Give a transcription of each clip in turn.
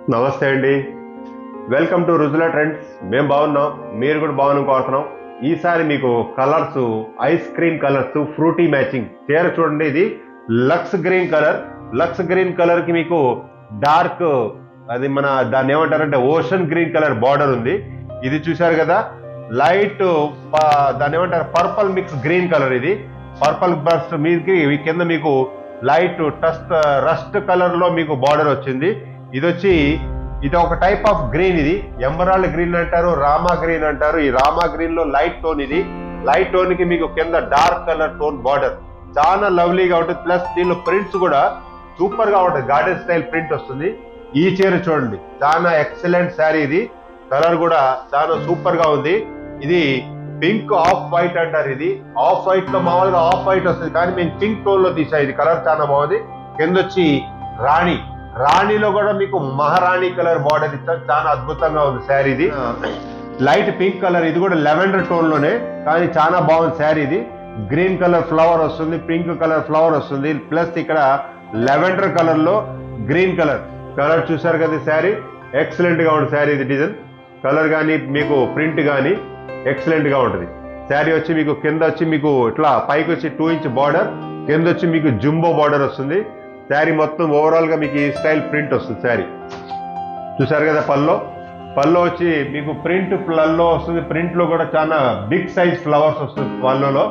నమస్తే అండి. Welcome to Rujula trends. మేము బాగున్నాం, మీరు కూడా బాగున్నాం కోరుతున్నాం. ఈసారి మీకు colours, ice cream colours, fruity matching చీర చూడండి. ఇది lux green colour. Lux green colour కి మీకు డార్క్, అది మన దాన్ని ఏమంటారంటే ఓషన్ గ్రీన్ కలర్ బార్డర్ ఉంది. ఇది చూశారు కదా, లైట్ దాన్ని ఏమంటారు పర్పల్ మిక్స్ గ్రీన్ కలర్. ఇది పర్పల్ బర్స్ట్ మీదకి కింద మీకు లైట్ రస్ట్ కలర్ లో మీకు బార్డర్ వచ్చింది. ఇది ఒక టైప్ ఆఫ్ గ్రీన్. ఇది ఎమరాల్డ్ గ్రీన్ అంటారు, రామా గ్రీన్ అంటారు. ఈ రామా గ్రీన్ లో లైట్ టోన్. ఇది లైట్ టోన్ కి మీకు కింద డార్క్ కలర్ టోన్ బార్డర్ చాలా లవ్లీగా ఉంటుంది. ప్లస్ దీనిలో ప్రింట్స్ కూడా సూపర్ గా ఉంటుంది, గార్డెన్ స్టైల్ ప్రింట్ వస్తుంది. ఈ చీర చూడండి, చాలా ఎక్సలెంట్ శారీ. ఇది కలర్ కూడా చాలా సూపర్ గా ఉంది. ఇది పింక్ ఆఫ్ వైట్ అంటారు. ఇది ఆఫ్ వైట్ లో మామూలుగా ఆఫ్ వైట్ వస్తుంది, కానీ మేము పింక్ టోన్ లో తీసాం. ఇది కలర్ చాలా బాగుంది. కింద వచ్చి రాణిలో కూడా మీకు మహారాణి కలర్ బార్డర్ ఇచ్చారు, చాలా అద్భుతంగా ఉంది శారీ. ఇది లైట్ పింక్ కలర్, ఇది కూడా లెవెండర్ టోన్ లోనే, కానీ చాలా బాగుంది శారీ. ఇది గ్రీన్ కలర్ ఫ్లవర్ వస్తుంది, పింక్ కలర్ ఫ్లవర్ వస్తుంది, ప్లస్ ఇక్కడ లెవెండర్ కలర్ లో గ్రీన్ కలర్ చూసారు కదా. శారీ ఎక్సలెంట్ గా ఉంటుంది శారీ. ఇది డిజైన్ కలర్ కానీ మీకు ప్రింట్ కానీ ఎక్సలెంట్ గా ఉంటుంది. శారీ వచ్చి మీకు కింద వచ్చి మీకు ఇట్లా పైకి వచ్చి 2 ఇంచ్ బార్డర్, కింద వచ్చి మీకు జుంబో బార్డర్ వస్తుంది. శారీ మొత్తం ఓవరాల్ గా మీకు ఈ స్టైల్ ప్రింట్ వస్తుంది. శారీ చూసారు కదా. పల్లో వచ్చి మీకు ప్రింట్ పల్లో వస్తుంది. ప్రింట్ లో కూడా చాలా బిగ్ సైజ్ ఫ్లవర్స్ వస్తుంది పల్లోలో.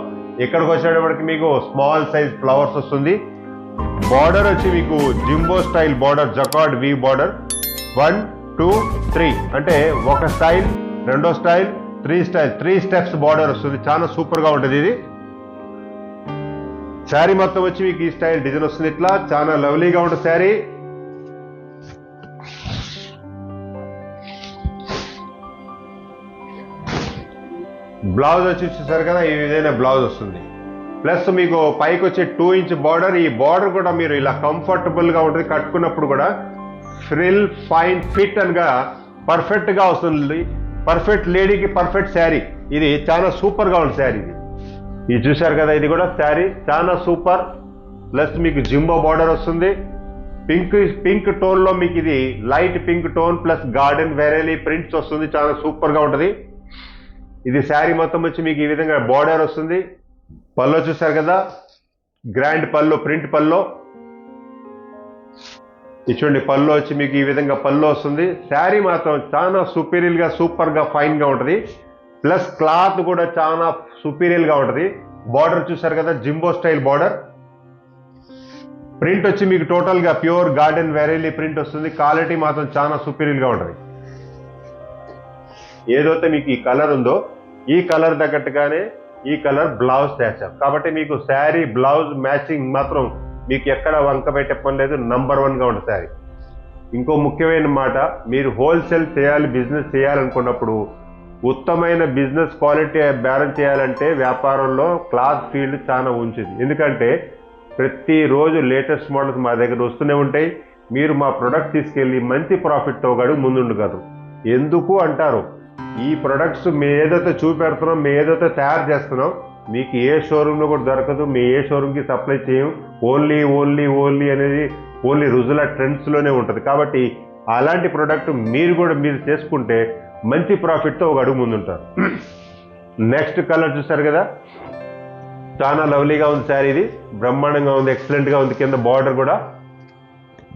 ఇక్కడికి వచ్చేటప్పటికి మీకు స్మాల్ సైజ్ ఫ్లవర్స్ వస్తుంది. బార్డర్ వచ్చి మీకు జింబో style border, jacquard we border. 1 2 3 అంటే ఒక స్టైల్, రెండో స్టైల్, 3 స్టెప్స్ బార్డర్ వస్తుంది. చాలా సూపర్ గా ఉంటుంది. ఇది శారీ మొత్తం వచ్చి మీకు ఈ స్టైల్ డిజైన్ వస్తుంది. ఇట్లా చాలా లవ్లీగా ఉంటుంది శారీ. బ్లౌజ్ వచ్చి చూసారు కదా, ఈ విధంగా బ్లౌజ్ వస్తుంది. ప్లస్ మీకు పైకి వచ్చే 2 ఇంచ్ బార్డర్. ఈ బార్డర్ కూడా మీరు ఇలా కంఫర్టబుల్ గా ఉంటుంది, కట్టుకున్నప్పుడు కూడా ఫ్రిల్ ఫైన్ ఫిట్ అనగా పర్ఫెక్ట్ గా వస్తుంది. పర్ఫెక్ట్ లేడీకి పర్ఫెక్ట్ శారీ. ఇది చాలా సూపర్ గా ఉంది శారీ. ఇది చూశారు కదా, ఇది కూడా శారీ చాలా సూపర్. ప్లస్ మీకు జింబో బార్డర్ వస్తుంది. పింక్ టోన్ లో మీకు ఇది light pink tone plus garden వెరైలీ ప్రింట్స్ వస్తుంది. చాలా సూపర్ గా ఉంటుంది. ఇది శారీ మొత్తం వచ్చి మీకు ఈ విధంగా బార్డర్ వస్తుంది. పల్లో చూశారు కదా, గ్రాండ్ పల్లో, ప్రింట్ పల్లో. చూడండి, పల్లో వచ్చి మీకు ఈ విధంగా పల్లో వస్తుంది. శారీ మాత్రం చాలా సుపీరియర్ గా, సూపర్ గా, ఫైన్ గా ఉంటుంది. ప్లస్ క్లాత్ కూడా చాలా సుపీరియర్ గా ఉంటుంది. బార్డర్ చూసారు కదా, జింబో స్టైల్ బార్డర్. ప్రింట్ వచ్చి మీకు టోటల్ గా ప్యూర్ గార్డెన్ వెరైలీ ప్రింట్ వస్తుంది. క్వాలిటీ మాత్రం చాలా సుపీరియర్ గా ఉంటుంది. ఏదైతే మీకు ఈ కలర్ ఉందో, ఈ కలర్ తగ్గట్టుగానే ఈ కలర్ బ్లౌజ్ చేశాం. కాబట్టి మీకు శారీ బ్లౌజ్ మ్యాచింగ్ మాత్రం మీకు ఎక్కడ వంక పెట్టే పని లేదు. నంబర్ 1 గా ఉంటుంది శారీ. ఇంకో ముఖ్యమైన మాట, మీరు హోల్సేల్ చేయాలి, బిజినెస్ చేయాలనుకున్నప్పుడు ఉత్తమైన బిజినెస్ క్వాలిటీ బ్యాలెన్స్ చేయాలంటే వ్యాపారంలో క్లాత్ ఫీల్డ్ చాలా ఉంచింది. ఎందుకంటే ప్రతిరోజు లేటెస్ట్ మోడల్స్ మా దగ్గర వస్తూనే ఉంటాయి. మీరు మా ప్రొడక్ట్ తీసుకెళ్ళి మంచి ప్రాఫిట్తో గడు ముందుండగలరు. ఎందుకు అంటారు, ఈ ప్రొడక్ట్స్ మేము ఏదైతే చూపెడుతున్నాం, మేము ఏదైతే తయారు చేస్తున్నాం, మీకు ఏ షోరూంలో కూడా దొరకదు. మీ ఏ షోరూమ్కి సప్లై చేయం. ఓన్లీ అనేది ఓన్లీ రుజులా ట్రెండ్స్లోనే ఉంటుంది. కాబట్టి అలాంటి ప్రొడక్ట్ మీరు చేసుకుంటే మంచి ప్రాఫిట్తో ఒక అడుగు ముందుంటారు. నెక్స్ట్ కలర్ చూసారు కదా, చాలా లవ్లీగా ఉంది శారీ. ఇది బ్రహ్మాండంగా ఉంది, ఎక్సలెంట్గా ఉంది. కింద బార్డర్ కూడా.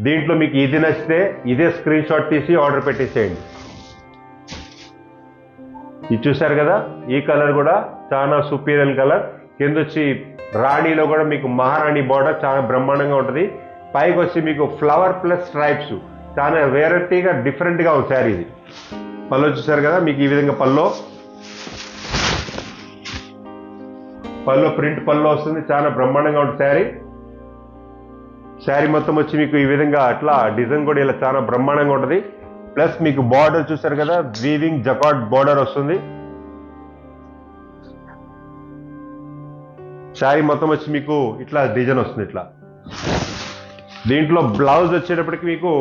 దీంట్లో మీకు ఇది నచ్చితే ఇదే స్క్రీన్ షాట్ తీసి ఆర్డర్ పెట్టేసేయండి. ఇది చూసారు కదా, ఈ కలర్ కూడా చాలా సుపీరియర్ కలర్. కింద వచ్చి రాణిలో కూడా మీకు మహారాణి బార్డర్ చాలా బ్రహ్మాండంగా ఉంటుంది. పైకి వచ్చి మీకు ఫ్లవర్ ప్లస్ స్ట్రైప్స్, చాలా వెరైటీగా డిఫరెంట్గా ఉంది శారీ. ఇది పల్లో చూసారు కదా, మీకు ఈ విధంగా పల్లో ప్రింట్ పల్లో వస్తుంది. చాలా బ్రహ్మాండంగా ఉంటుంది శారీ మొత్తం వచ్చి మీకు ఈ విధంగా అట్లా డిజైన్ కూడా ఇలా చాలా బ్రహ్మాండంగా ఉంటుంది. ప్లస్ మీకు బార్డర్ చూసారు కదా, వీవింగ్ జకార్డ్ బార్డర్ వస్తుంది. శారీ మొత్తం వచ్చి మీకు ఇట్లా డిజైన్ వస్తుంది. ఇట్లా దీంట్లో బ్లౌజ్ వచ్చేటప్పటికి మీకు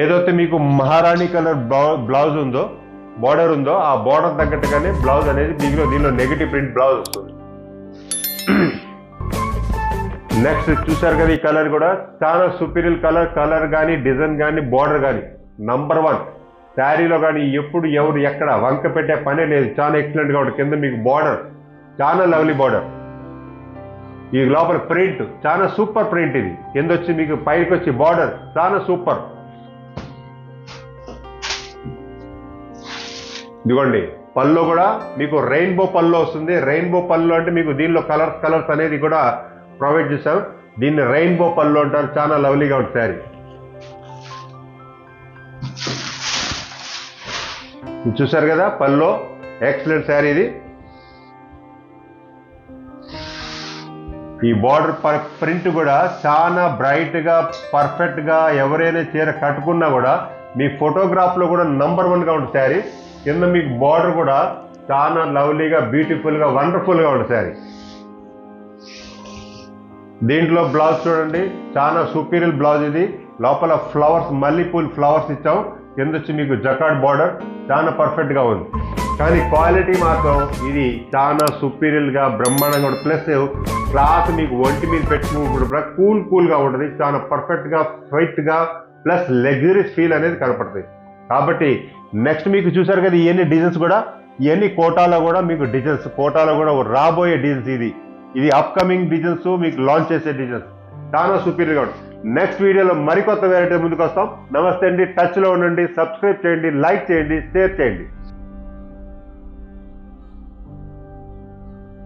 ఏదైతే మీకు మహారాణి కలర్ బ్లౌజ్ ఉందో, బార్డర్ ఉందో, ఆ బార్డర్ తగ్గట్టుగానే బ్లౌజ్ అనేది దీనిలో నెగటివ్ ప్రింట్ బ్లౌజ్ వస్తుంది. నెక్స్ట్ చూసారు కదా, ఈ కలర్ కూడా చాలా సుపీరియర్ కలర్ కానీ డిజైన్ కానీ బార్డర్ కానీ నంబర్ 1 శారీలో కానీ ఎప్పుడు ఎవరు ఎక్కడ వంక పెట్టే పనే లేదు. చాలా ఎక్సలెంట్ గా ఉంటుంది. కింద మీకు బార్డర్ చాలా లవ్లీ బార్డర్, ఈ లోపల ప్రింట్ చాలా సూపర్ ప్రింట్. ఇది కింద వచ్చి మీకు పైకి వచ్చి బార్డర్ చాలా సూపర్. ఇదిగోండి పళ్ళు కూడా మీకు రెయిన్బో పళ్ళు వస్తుంది. రెయిన్బో పళ్ళు అంటే మీకు దీనిలో కలర్స్ అనేది కూడా ప్రొవైడ్ చేశాం. దీన్ని రెయిన్బో పళ్ళు అంటారు. చాలా లవ్లీగా ఉంటుంది శారీ. చూసారు కదా పళ్ళు, ఎక్సలెంట్ శారీ ఇది. ఈ బార్డర్ ప్రింట్ కూడా చాలా బ్రైట్ గా పర్ఫెక్ట్ గా ఎవరైనా చీర కట్టుకున్నా కూడా మీ ఫోటోగ్రాఫ్ లో కూడా నంబర్ 1 గా ఉంటుంది శారీ. కింద మీకు బార్డర్ కూడా చాలా లవ్లీగా బ్యూటిఫుల్ గా వండర్ఫుల్ గా ఉంటుంది శారీ. దీంట్లో బ్లౌజ్ చూడండి, చాలా సుపీరియర్ బ్లౌజ్ ఇది. లోపల ఫ్లవర్స్, మల్లెపూల్ ఫ్లవర్స్ ఇచ్చాం. కింద వచ్చి మీకు జకార్డ్ బార్డర్ చాలా పర్ఫెక్ట్ గా ఉంది. కానీ క్వాలిటీ మాత్రం ఇది చాలా సుపీరియర్ గా బ్రహ్మాండంగా ఉంటుంది. ప్లస్ క్లాత్ మీకు ఒంటి మీద పెట్టుకున్నప్పుడు కూల్ గా ఉంటుంది. చాలా పర్ఫెక్ట్ గా స్వైట్ గా ప్లస్ లగ్జరీస్ ఫీల్ అనేది కనపడుతుంది. కాబట్టి నెక్స్ట్ మీకు చూసారు కదా ఇవన్నీ డిజైన్స్ కూడా, ఇవన్నీ కోటాలో కూడా మీకు డిజైన్స్, కోటాలో కూడా రాబోయే డిజైన్స్. ఇది అప్కమింగ్ డిజైన్స్, మీకు లాంచ్ చేసే డిజైన్స్ చాలా సూపీరియర్గా ఉంటుంది. నెక్స్ట్ వీడియోలో మరికొత్త వెరైటీ ముందుకు వస్తాం. నమస్తే అండి, టచ్లో ఉండండి, సబ్స్క్రైబ్ చేయండి, లైక్ చేయండి, షేర్ చేయండి.